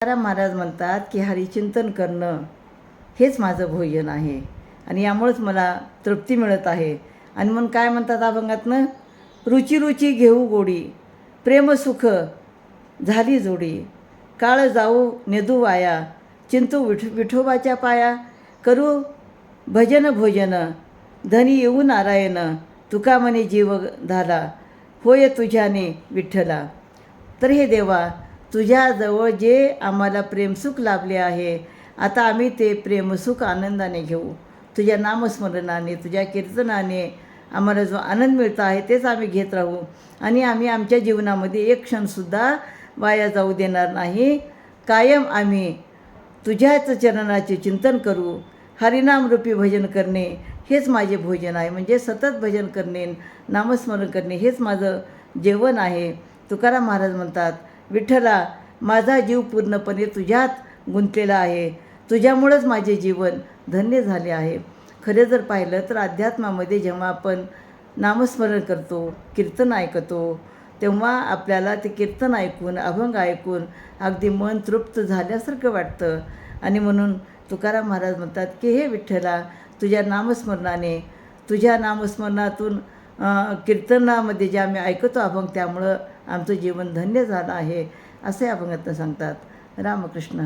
तुकाराम महाराज म्हणतात की हरिचिंतन करणं हेच माझं भोजन आहे आणि यामुळेच मला तृप्ती मिळत आहे. आणि म्हणून काय म्हणतात अभंगातनं, रुची रुची घेऊ गोडी, प्रेमसुख झाली जोडी, काळ जाऊ नेदू वाया, चिंतू विठोबाच्या पाया, करू भजन भोजन, धनी येऊ नारायण, तुका म्हणे जीव झाला, होय तुझ्याने विठ्ठला. तर हे देवा, तुझ्याजवळ जे आम्हाला प्रेमसुख लाभले आहे, आता आम्ही ते प्रेमसुख आनंदाने घेऊ. तुझ्या नामस्मरणाने, तुझ्या कीर्तनाने आम्हाला जो आनंद मिळतो आहे तेच आम्ही घेत राहू. आणि आम्ही आमच्या जीवनामध्ये एक क्षणसुद्धा वाया जाऊ देणार नाही. कायम आम्ही तुझ्याच चरणाचे चिंतन करू. हरिनामरूपी भजन करणे हेच माझे भोजन आहे. म्हणजे सतत भजन करणे, नामस्मरण करणे हेच माझं जेवण आहे. तुकाराम महाराज म्हणतात, विठ्ठला, माझा जीव पूर्णपणे तुझ्यात गुंतलेला आहे. तुझ्यामुळंच माझे जीवन धन्य झाले आहे. खरे जर पाहिलं तर अध्यात्मामध्ये जेव्हा आपण नामस्मरण करतो, कीर्तन ऐकतो, तेव्हा आपल्याला ते कीर्तन ऐकून, अभंग ऐकून अगदी मन तृप्त झाल्यासारखं वाटतं. आणि म्हणून तुकाराम महाराज म्हणतात की हे विठ्ठला, तुझ्या नामस्मरणाने, तुझ्या नामस्मरणातून कीर्तनामध्ये जे आम्ही ऐकतो अभंग, त्यामुळं आमचं जीवन धन्य झालं आहे, असे अभंगातनं सांगतात. रामकृष्ण.